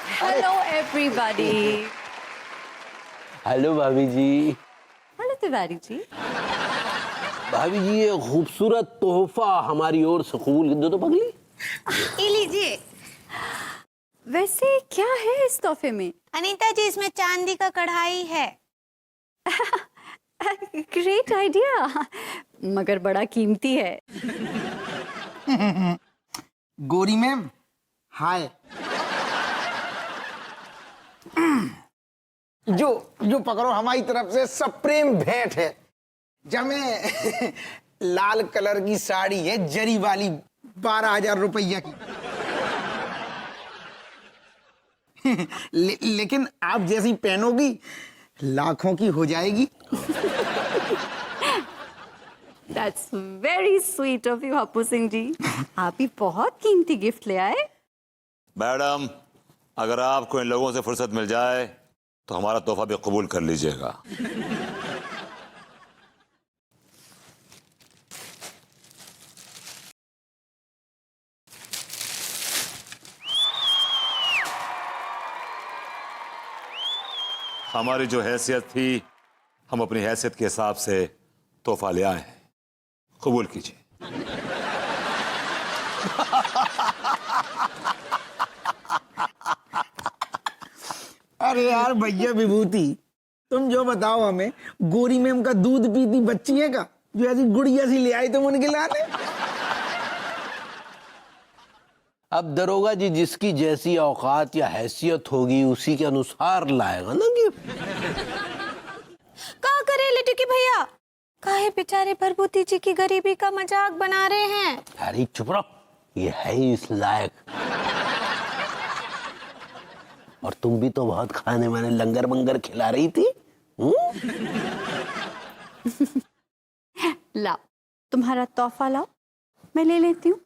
Hello everybody. Hello भाभी जी। Hello Tiwari ji. भाभी जी ये खूबसूरत तोहफा हमारी ओर से कबूल कर दो तो पगली। ये लीजिए। वैसे क्या है इस तोहफे में? अनीता जी, इसमें चांदी का कढ़ाई है। ग्रेट आइडिया, मगर बड़ा कीमती है। गोरी मैम, हाय। जो जो पकड़ो, हमारी तरफ से सप्रेम भेंट है। जमे लाल कलर की साड़ी है, जरी वाली, 12,000 रुपया की। लेकिन आप जैसी पहनोगी लाखों की हो जाएगी। That's very sweet of you Happu Singh ji. आप ही बहुत कीमती गिफ्ट ले आए। मैडम, अगर आपको इन लोगों से फुर्सत मिल जाए तो हमारा तोहफा भी कबूल कर लीजिएगा। हमारी जो हैसियत थी, हम अपनी हैसियत के हिसाब से तोहफा ले आए हैं, कबूल कीजिए। अरे यार भैया विभूति, तुम जो बताओ हमें, गोरी मैम का दूध पीती बच्ची है का जो ऐसी गुड़िया सी ले आई तुम उनके लाने? अब दरोगा जी जिसकी जैसी औकात या हैसियत होगी उसी के अनुसार लाएगा ना गिफ्ट। का करे लिटकी भैया, काहे बेचारे प्रभुति जी की गरीबी का मजाक बना रहे हैं। अरे चुप रहो, ये है ही इस लायक। और तुम भी तो बहुत खाने वाने लंगर मंगर खिला रही थी। लाओ, तुम्हारा तोहफा लाओ, मैं ले लेती हूँ।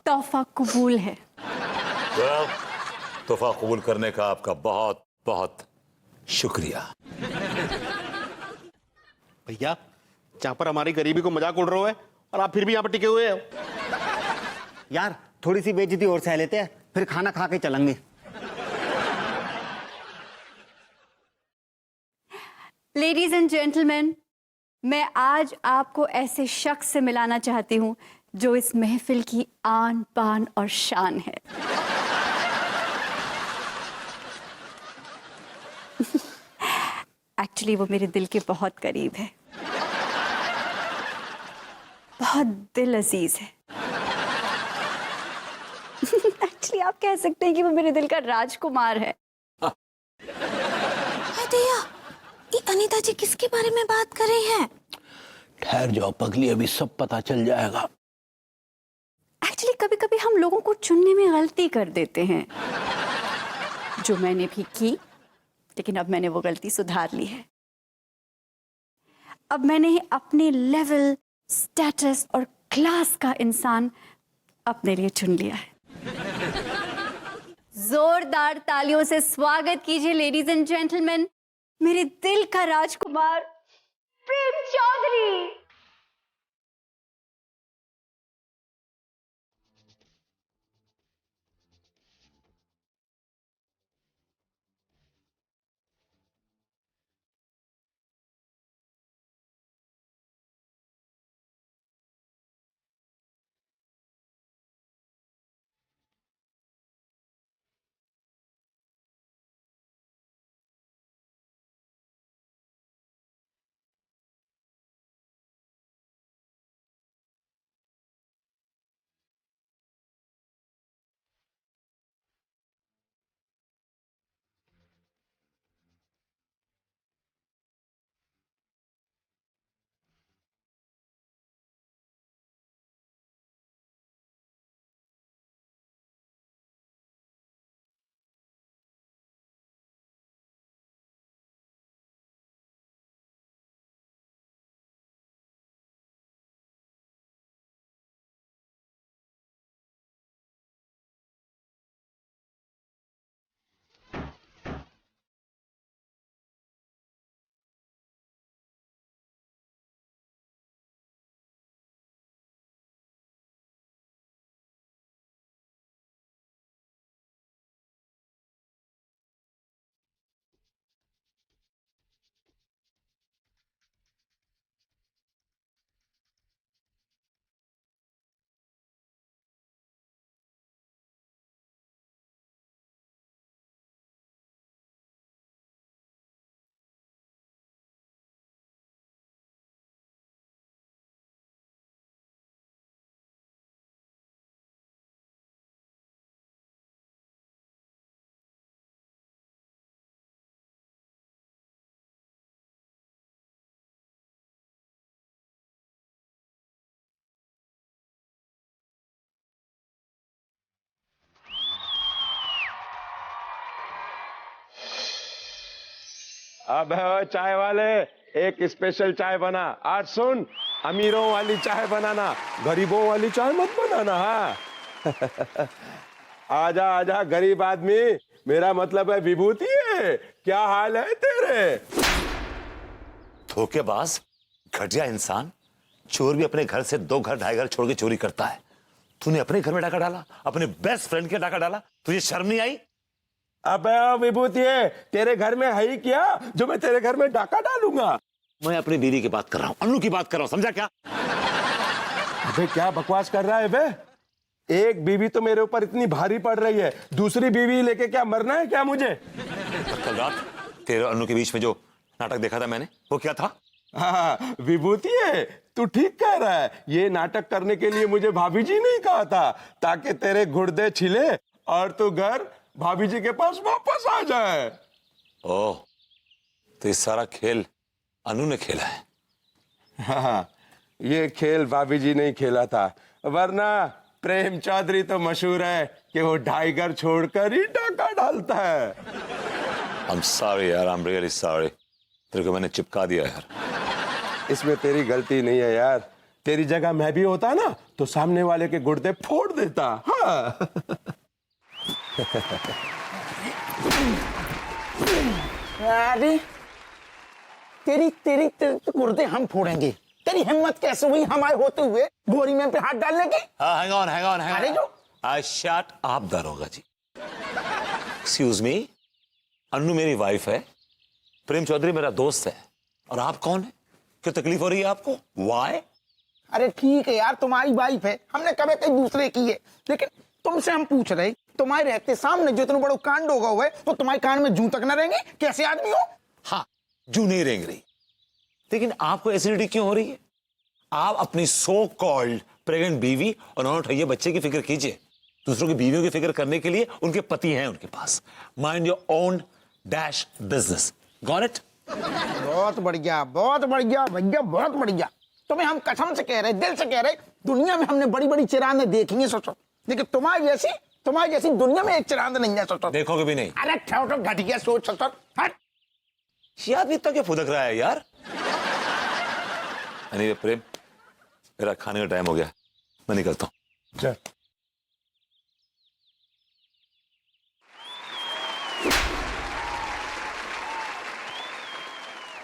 तोहफा कबूल है। well, तोहफा कबूल करने का आपका बहुत बहुत शुक्रिया। भैया, जहाँ पर हमारी गरीबी को मजाक उड़ रहा है और आप फिर भी यहाँ पर टिके हुए हो। यार थोड़ी सी बेइज्जती और सह लेते हैं, फिर खाना खा के चलेंगे। लेडीज एंड जेंटलमैन, मैं आज आपको ऐसे शख्स से मिलाना चाहती हूँ जो इस महफिल की आन बान और शान है। एक्चुअली वो मेरे दिल के बहुत करीब है, बहुत दिल अजीज है। एक्चुअली आप कह सकते हैं कि वो मेरे दिल का राजकुमार है। दिया, ये अनीता जी किसके बारे में बात कर रही हैं? ठहर जाओ पगली, अभी सब पता चल जाएगा। एक्चुअली कभी कभी हम लोगों को चुनने में गलती कर देते हैं, जो मैंने भी की, लेकिन अब मैंने वो गलती सुधार ली है। अब मैंने अपने लेवल, स्टेटस और क्लास का इंसान अपने लिए चुन लिया है। जोरदार तालियों से स्वागत कीजिए लेडीज एंड जेंटलमैन, मेरे दिल का राजकुमार प्रेम चौधरी। अब चाय वाले, एक स्पेशल चाय बना। आज सुन, अमीरों वाली चाय बनाना, गरीबों वाली चाय मत बनाना। हाँ आजा आजा गरीब आदमी, मेरा मतलब है विभूति है। क्या हाल है तेरे? धोखेबाज, घटिया इंसान, चोर भी अपने घर से 2 घर 2.5 घर छोड़ के चोरी करता है। तूने अपने घर में डाका डाला, अपने बेस्ट फ्रेंड के डाका डाला, तुझे शर्म नहीं आई? अबे विभूति है, तेरे घर में है ही क्या जो मैं तेरे घर में डाका डालूंगा? मैं अपनी बीवी की बात कर रहा हूं, अन्नू की बात कर रहा हूं, समझा क्या? अबे क्या बकवास कर रहा है बे? एक बीवी तो मेरे ऊपर इतनी भारी पड़ रही है, दूसरी बीवी लेके क्या मरना है क्या मुझे? कल रात तेरे और अन्नू के बीच में जो नाटक देखा था मैंने, वो क्या था? हाँ विभूति है, तू ठीक कह रहा है। ये नाटक करने के लिए मुझे भाभी जी नहीं कहा था, ताकि तेरे गुर्दे छिले और तू घर भाभी जी के पास वापस आ जाए। ओह, तो इस सारा खेल अनु ने खेला है? हाँ, ये खेल भाभी जी ने खेला था, वरना प्रेम चौधरी तो मशहूर है कि वो 2.5 घर छोड़कर ही डाका डालता है। I'm sorry यार, I'm really sorry। तेरे को मैंने चिपका दिया यार। इसमें तेरी गलती नहीं है यार, तेरी जगह मैं भी होता ना तो सामने वाले के गुर्दे फोड़ देता। हाँ अरे तेरी तेरी तेरी गुर्दे हम फोड़ेंगे। तेरी हिम्मत कैसे हुई हमारे होते हुए गोरी में पे हाथ डालने की? hang on। अरे जो शट अप दारोगा जी। एक्सक्यूज मी, अन्नू मेरी वाइफ है, प्रेम चौधरी मेरा दोस्त है, और आप कौन है? क्या तकलीफ हो रही है आपको? वाई? अरे ठीक है यार, तुम्हारी वाइफ है, हमने कभी कहीं दूसरे की है, लेकिन तुमसे हम पूछ रहे, तुम्हारे रहते सामने जो इतना बड़ा कांड होगा हुआ है, तो तुम्हारे कान में जूं तक न रहेंगे? कैसे आदमी हो? हाँ, जू नहीं रेंग रही, लेकिन आपको एसिडिटी क्यों हो रही है? आप अपनी सो कॉल्ड प्रेग्नेंट बीवी और नौठैये बच्चे की फिक्र कीजिए। दूसरों की बीवियों की फिक्र करने के लिए उनके पति हैं उनके पास। Mind your own dash business. Got it? बहुत बढ़िया भैया, बहुत बढ़िया। तुम्हें हम कसम से कह रहे, दिल से कह रहे, दुनिया में हमने बड़ी बड़ी चिरांदें देखी हैं सोचो, लेकिन तुम्हारी जैसी दुनिया में एक चिरांद नहीं है सोचो। देखोगे भी नहीं। अरे छोटो घटिया सोच सोचो। हट। ये आदमी इतना क्या फुदक रहा है यार? anyway, प्रेम, मेरा खाने का टाइम हो गया, मैं निकलता हूं। चल।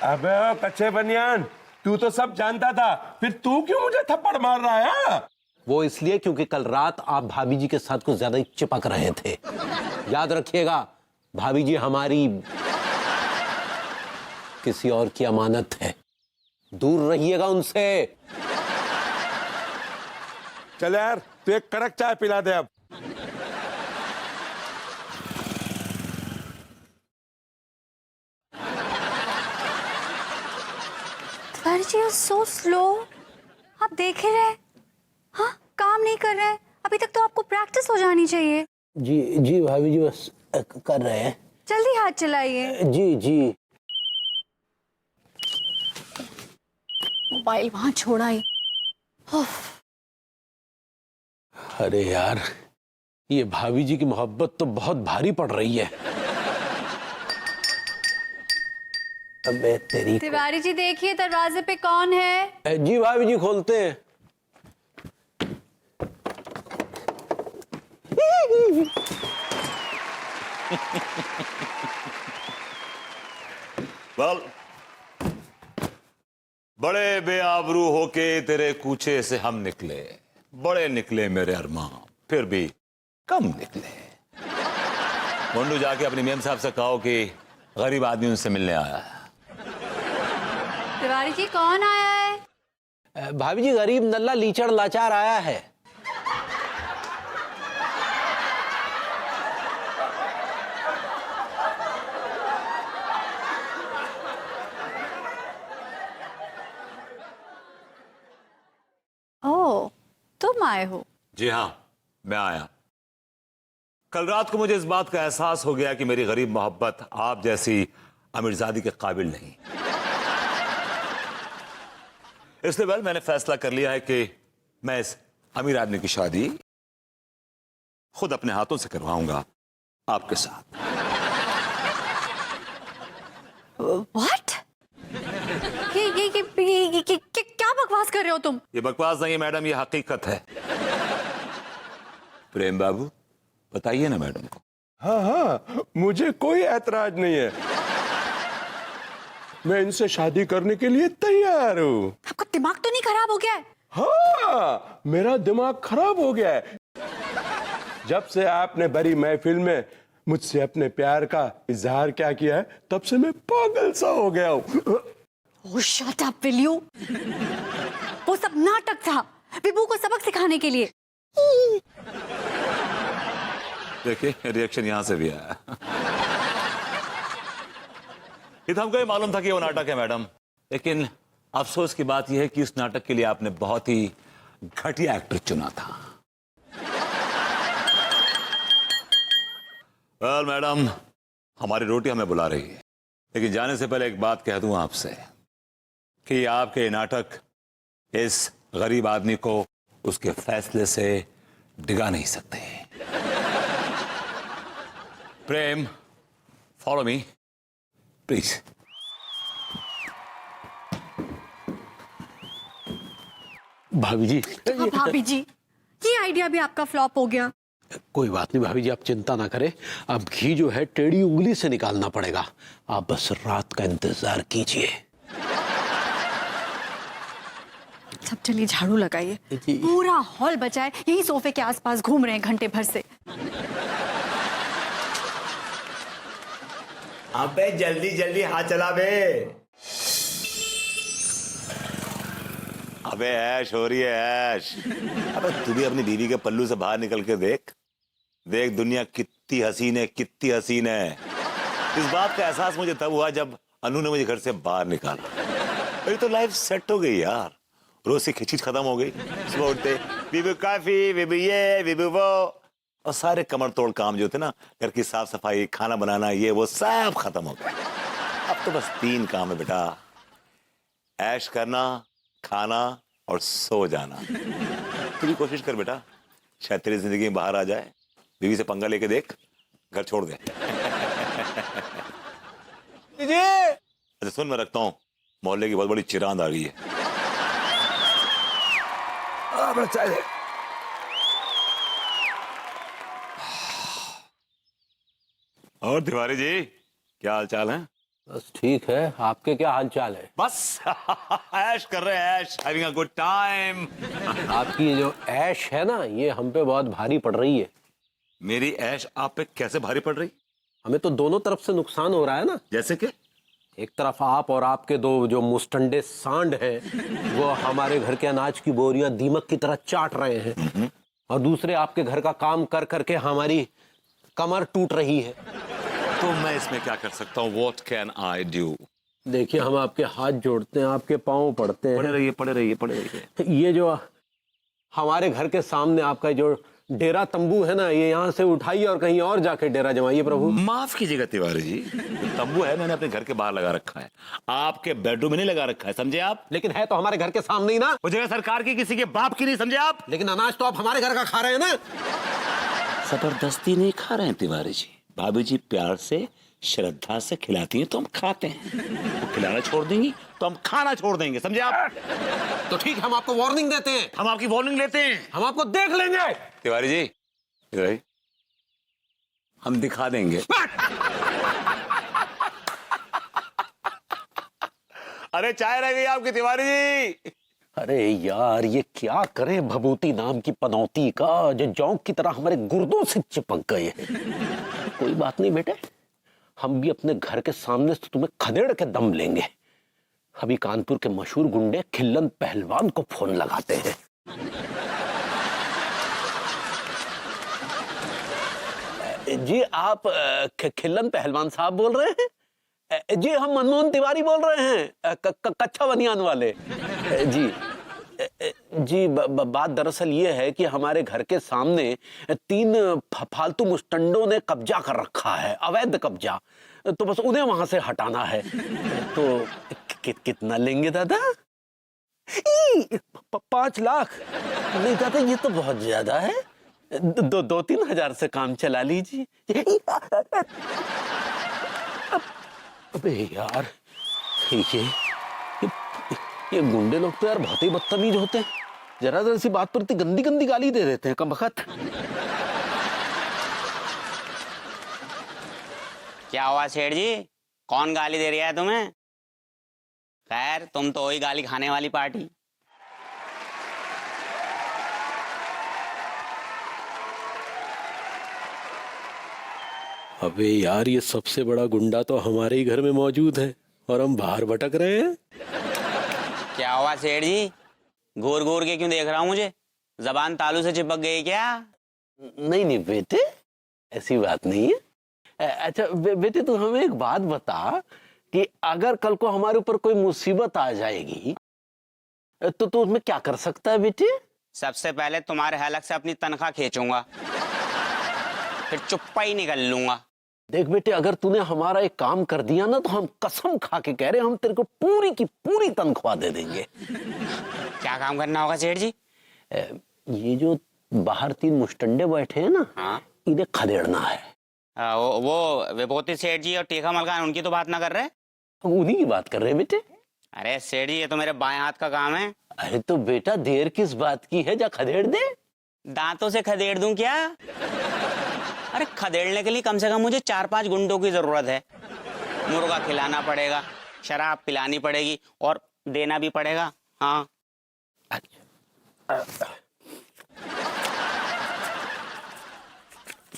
अबे ओ कच्चे बनियान, तू तो सब जानता था, फिर तू क्यों मुझे थप्पड़ मार रहा है? वो इसलिए क्योंकि कल रात आप भाभी जी के साथ कुछ ज्यादा ही चिपक रहे थे। याद रखिएगा, भाभी जी हमारी किसी और की अमानत है, दूर रहिएगा उनसे। चल यार, तू एक कड़क चाय पिला दे अब। तिवारी जी सो स्लो, आप देख ही रहे, हाँ काम नहीं कर रहे। अभी तक तो आपको प्रैक्टिस हो जानी चाहिए। जी भाभी जी बस कर रहे हैं। जल्दी हाथ चलाइए। जी। मोबाइल वहां छोड़ा ही। अरे यार, ये भाभी जी की मोहब्बत तो बहुत भारी पड़ रही है। अबे तेरी। तिवारी जी देखिए दरवाजे पे कौन है? जी भाभी जी खोलते हैं। well, बड़े बेआबरू होके तेरे कूचे से हम निकले, बड़े निकले मेरे अरमान, फिर भी कम निकले। मुंडू जाके अपनी मेम साहब से कहो कि गरीब आदमी उनसे मिलने आया है। तिवारी जी कौन आया है? भाभी जी गरीब नल्ला लीचड़ लाचार आया है। ओह, तुम आए हो? जी हाँ, मैं आया। कल रात को मुझे इस बात का एहसास हो गया कि मेरी गरीब मोहब्बत आप जैसी अमीरजादी के काबिल नहीं। इसलिए मैंने फैसला कर लिया है कि मैं इस अमीर आदमी की शादी खुद अपने हाथों से करवाऊंगा आपके साथ। व्हाट? ये क्या बकवास कर रहे हो तुम? ये बकवास नहीं है मैडम, ये हकीकत है। प्रेम बाबू बताइए ना मैडम को। हाँ हाँ, मुझे कोई ऐतराज नहीं है, मैं इनसे शादी करने के लिए तैयार हूँ। आपका दिमाग तो नहीं खराब हो गया है? हाँ, मेरा दिमाग खराब हो गया है। जब से आपने बड़ी महफिल में मुझसे अपने प्यार का इजहार क्या किया है, तब से मैं पागल सा हो गया हूँ। Oh, shut up, will you? वो सब नाटक था, विभू को सबक सिखाने के लिए। देखिए रिएक्शन यहां से भी आया। ये तो हमको ये मालूम था कि वो नाटक है मैडम, लेकिन अफसोस की बात यह है कि इस नाटक के लिए आपने बहुत ही घटिया एक्टर चुना था। वेल मैडम, हमारी रोटी हमें बुला रही है, लेकिन जाने से पहले एक बात कह दूं आपसे कि आपके नाटक इस गरीब आदमी को उसके फैसले से डिगा नहीं सकते। प्रेम, फॉलो मी प्लीज। भाभी जी, भाभी जी, ये आइडिया भी आपका फ्लॉप हो गया। कोई बात नहीं भाभी जी, आप चिंता ना करें। अब घी जो है टेढ़ी उंगली से निकालना पड़ेगा, आप बस रात का इंतजार कीजिए। सब चलिए झाड़ू लगाइए, पूरा हॉल बचाए, यही सोफे के आसपास घूम रहे हैं घंटे भर से। अबे जल्दी जल्दी हाथ चला बे। अबे ऐश हो रही है ऐश। अबे तू भी अपनी बीवी के पल्लू से बाहर निकल के देख, देख दुनिया कितनी हसीन है, कितनी हसीन है। इस बात का एहसास मुझे तब हुआ जब अनु ने मुझे घर से बाहर निकाला। मेरी तो लाइफ सेट हो गई यार, रोज से खिचखिच खत्म हो गई। सुबह उठते बीबी काफी, बीबी ये, बीबी वो, और सारे कमर तोड़ काम जो थे ना, घर की साफ सफाई, खाना बनाना, ये वो सब खत्म हो गए। अब तो बस 3 काम है बेटा, ऐश करना, खाना और सो जाना। तू भी कोशिश कर बेटा, शायद तेरी जिंदगी में बाहर आ जाए। बीवी से पंगा लेके देख, घर छोड़ दे। अच्छा सुन, मैं रखता हूँ, मोहल्ले की बहुत बड़ी चिरांद आ गई है। चाय दे। और तिवारी जी क्या हाल चाल है? बस ठीक है, आपके क्या हाल चाल है? बस ऐश कर रहे हैं, ऐश, हैविंग अ गुड टाइम। आपकी ये जो ऐश है ना, ये हम पे बहुत भारी पड़ रही है। मेरी ऐश आप पे कैसे भारी पड़ रही? हमें तो दोनों तरफ से नुकसान हो रहा है ना। जैसे कि एक तरफ आप और आपके 2 जो मुस्टंडे सांड हैं, वो हमारे घर के अनाज की बोरियां दीमक की तरह चाट रहे हैं, और दूसरे आपके घर का काम कर करके हमारी कमर टूट रही है। तो मैं इसमें क्या कर सकता हूँ? What can I do? देखिए, हम आपके हाथ जोड़ते हैं, आपके पांव पड़ते हैं। पड़े रहिए, पड़े रहिए, पड़े रहिए। ये जो हमारे घर के सामने आपका जो डेरा तंबू है ना, ये यहाँ से उठाइए और कहीं और जाके डेरा जमाइए प्रभु। माफ कीजिएगा तिवारी जी, तंबू है मैंने अपने घर के बाहर लगा रखा है, आपके बेडरूम में नहीं लगा रखा है, समझे आप? लेकिन है तो हमारे घर के सामने ही ना। वो जगह सरकार की, किसी के बाप की नहीं, समझे आप? लेकिन अनाज तो आप हमारे घर का खा रहे हैं ना। जबरदस्ती नहीं खा रहे हैं तिवारी जी, भाभी जी प्यार से, श्रद्धा से खिलाती हैं तो हम खाते हैं, वो खिलाना छोड़ देंगी तो हम खाना छोड़ देंगे, समझे आप? तो ठीक है, हम आपको वार्निंग देते हैं। हम आपकी वार्निंग लेते हैं, हम आपको देख लेंगे। तिवारी जी, तिवारी, हम दिखा देंगे। अरे चाय रह गई आपकी तिवारी जी। अरे यार, ये क्या करें भभूति नाम की पनौती का, जो जौंक की तरह हमारे गुर्दों से चिपक गए हैं। कोई बात नहीं बेटे, हम भी अपने घर के सामने से तुम्हें खदेड़ के दम लेंगे। अभी कानपुर के मशहूर गुंडे खिल्लन पहलवान को फोन लगाते हैं। जी आप खिल्लन पहलवान साहब बोल रहे हैं? जी हम मनमोहन तिवारी बोल रहे हैं, कच्चा बनियान वाले। जी बात दरअसल ये है कि हमारे घर के सामने 3 फालतू मुस्टंडों ने कब्जा कर रखा है, अवैध कब्जा, तो बस उन्हें वहां से हटाना है। तो कितना लेंगे दादा? 5 लाख? नहीं दादा, ये तो बहुत ज्यादा है, 2-3 हजार से काम चला लीजिए। अबे यार, ये गुंडे लोग तो यार बहुत ही बदतमीज होते हैं। जरा जरा सी बात पर इतनी गंदी गंदी गाली दे देते हैं कमबख्त। क्या हुआ सेठ जी, कौन गाली दे रहा है तुम्हें? खैर तुम तो वही गाली खाने वाली पार्टी। अबे यार, ये सबसे बड़ा गुंडा तो हमारे ही घर में मौजूद है और हम बाहर भटक रहे हैं। क्या हुआ सेठ जी, घूर घूर के क्यों देख रहा हूँ मुझे? जबान तालू से चिपक गई क्या? नहीं नहीं बेटे, ऐसी बात नहीं है। अच्छा बेटे, तू हमें एक बात बता कि अगर कल को हमारे ऊपर कोई मुसीबत आ जाएगी तो तू उसमें क्या कर सकता है बेटे? सबसे पहले तुम्हारे हलक से अपनी तनख्वाह खींचूंगा, फिर चुप्पा ही निकल लूंगा। देख बेटे, अगर तूने हमारा एक काम कर दिया ना तो हम कसम खा के कह रहे हैं, हम तेरे को पूरी की पूरी तनख्वाह दे देंगे। क्या काम करना होगा सेठ जी? ये जो बाहर 3 मुस्टंडे बैठे हैं ना, हाँ, इन्हें खदेड़ना है। वो विभूति सेठ जी और टीका मलकान, उनकी तो बात ना कर रहे? हम उन्हीं की बात कर रहे हैं बेटे। अरे सेठ जी, ये तो मेरे बाएं हाथ का काम है। अरे तो बेटा देर किस बात की है, जा खदेड़ दे। दांतों से खदेड़ दूं क्या? अरे खदेड़ने के लिए कम से कम मुझे 4-5 गुंडों की जरूरत है। मुर्गा खिलाना पड़ेगा, शराब पिलानी पड़ेगी और देना भी पड़ेगा। हाँ,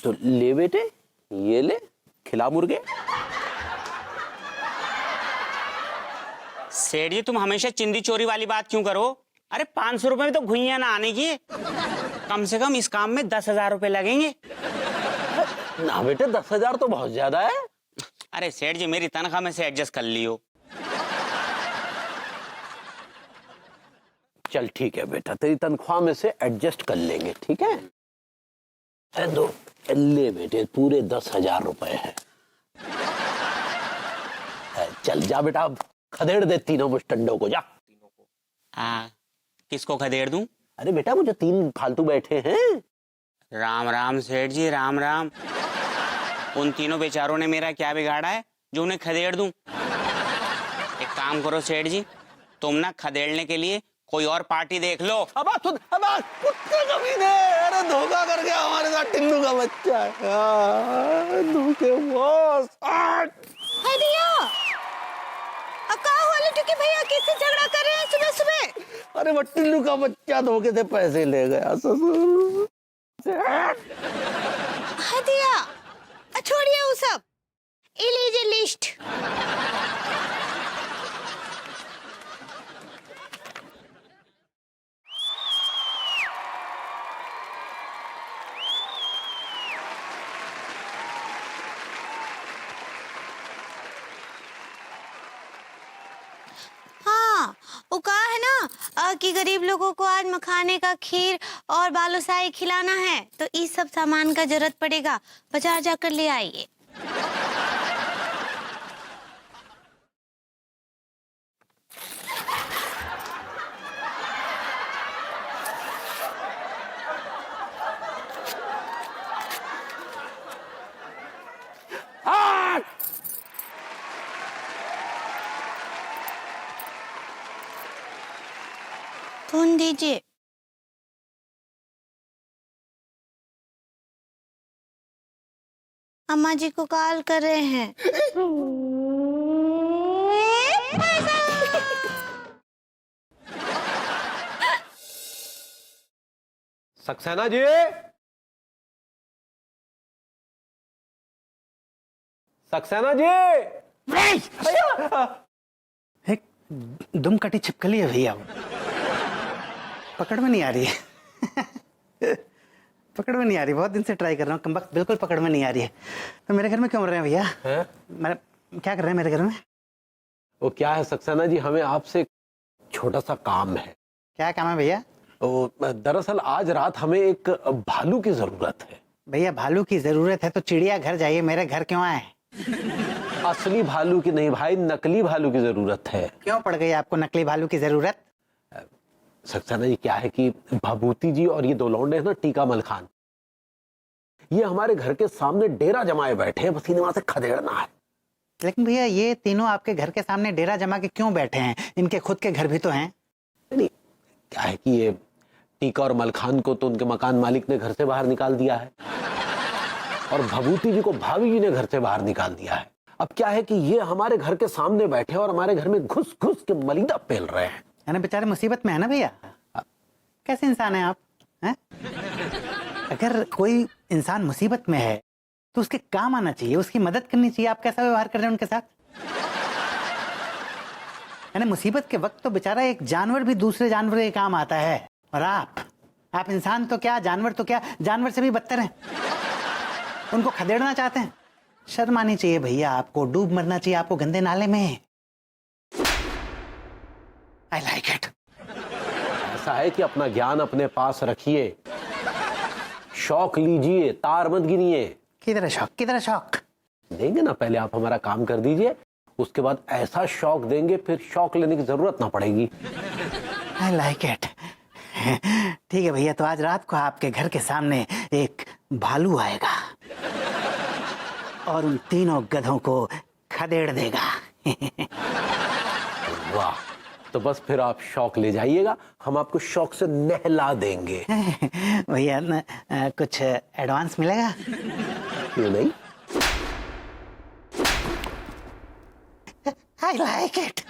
तो ले बेटे, ये ले, खिला मुर्गे। सेठ जी तुम हमेशा चिंदी चोरी वाली बात क्यों करो? अरे 500 रुपए में तो घुइयां ना आने की। कम से कम इस काम में 10,000 रुपए लगेंगे। ना बेटे, 10,000 तो बहुत ज्यादा है। अरे सेठ जी, मेरी तनख्वाह में से एडजस्ट कर लियो। चल ठीक है बेटा, तेरी तनख्वाह में से एडजस्ट कर लेंगे, ठीक है? दो ले बेटे, पूरे 10,000 रुपए है। चल जा बेटा, अब खदेड़ दे तीनों मुस्टंडों को, जा। किसको खदेड़ दूं? अरे बेटा, वो जो 3 फालतू बैठे हैं। राम राम सेठ जी, राम राम। उन तीनों बेचारों ने मेरा क्या बिगाड़ा है जो उन्हें खदेड़ दूं? एक काम करो सेठ जी, तुम ना खदेड़ने के लिए कोई और पार्टी देख लो। अब कुत्ते कमीने, अरे धोखा कर गया हमारे साथ, टिल्लू का बच्चा है। धोखे बॉस। दिया अब कहा हुआ लुटकी भैया, किससे झगड़ा कर रहे हैं सुबह सुबह? अरे वो टिल्लू का बच्चा धोखे से पैसे ले गया ससुर। दिया छोड़िए वो सब, ये लीजिए लिस्ट। हाँ, वो कहा है ना कि गरीब लोगों को आज मखाने का खीर और बालूशाही खिलाना है, तो इस सब सामान का जरूरत पड़ेगा, बाजार जाकर ले आइए। धुन दीजिए। अम्मा जी को कॉल कर रहे हैं। सक्सेना जी, सक्सेना जी। एक दुम कटी छिपकली है भैया, पकड़ में नहीं आ रही है। पकड़ में नहीं आ रही, बहुत दिन से ट्राई कर रहा हूँ, कमबख्त बिल्कुल पकड़ में नहीं आ रही है। तो मेरे घर में क्यों रहे हैं भैया? मैं क्या कर रहे हैं मेरे घर में? वो क्या है सक्सेना जी, हमें आपसे एक छोटा सा काम है। क्या काम है भैया? दरअसल आज रात हमें एक भालू की जरूरत है। भैया भालू की जरूरत है तो चिड़िया घर जाइए, मेरे घर क्यों आए? असली भालू की नहीं भाई, नकली भालू की जरूरत है। क्यों पड़ गई आपको नकली भालू की जरूरत? सक्सेना जी क्या है कि भभूति जी और ये 2 लौंडे हैं ना, टीका मलखान, ये हमारे घर के सामने डेरा जमाए बैठे हैं, बस इन्हें वहां से खदेड़ना है। लेकिन भैया ये तीनों आपके घर के सामने डेरा जमा के क्यों बैठे हैं? इनके खुद के घर भी तो हैं। नहीं, क्या है कि ये टीका और मलखान को तो उनके मकान मालिक ने घर से बाहर निकाल दिया है और भभूति जी को भाभी जी ने घर से बाहर निकाल दिया है। अब क्या है कि ये हमारे घर के सामने बैठे और हमारे घर में घुस घुस के मलीदा पेल रहे हैं। है ना, बेचारे मुसीबत में है ना भैया। कैसे इंसान है आप हैं? अगर कोई इंसान मुसीबत में है तो उसके काम आना चाहिए, उसकी मदद करनी चाहिए। आप कैसा व्यवहार कर रहे हैं उनके साथ? यानी मुसीबत के वक्त तो बेचारा एक जानवर भी दूसरे जानवर के काम आता है, और आप इंसान तो क्या, जानवर तो क्या, जानवर से भी बदतर हैं। उनको खदेड़ना चाहते हैं। शर्म आनी चाहिए भैया आपको, डूब मरना चाहिए आपको गंदे नाले में। I like it. ऐसा है कि अपना ज्ञान अपने पास रखिए, शौक लीजिए, तार मत गिनिए। किधर है शौक, किधर है शौक? देंगे ना, पहले आप हमारा काम कर दीजिए, उसके बाद ऐसा शौक देंगे फिर शौक लेने की जरूरत ना पड़ेगी। I like it. ठीक है भैया, तो आज रात को आपके घर के सामने एक भालू आएगा और उन तीनों गधों को खदेड़ देगा। वाह, तो बस फिर आप शौक ले जाइएगा, हम आपको शौक से नहला देंगे। भैया कुछ एडवांस मिलेगा? क्यों नहीं? I like it.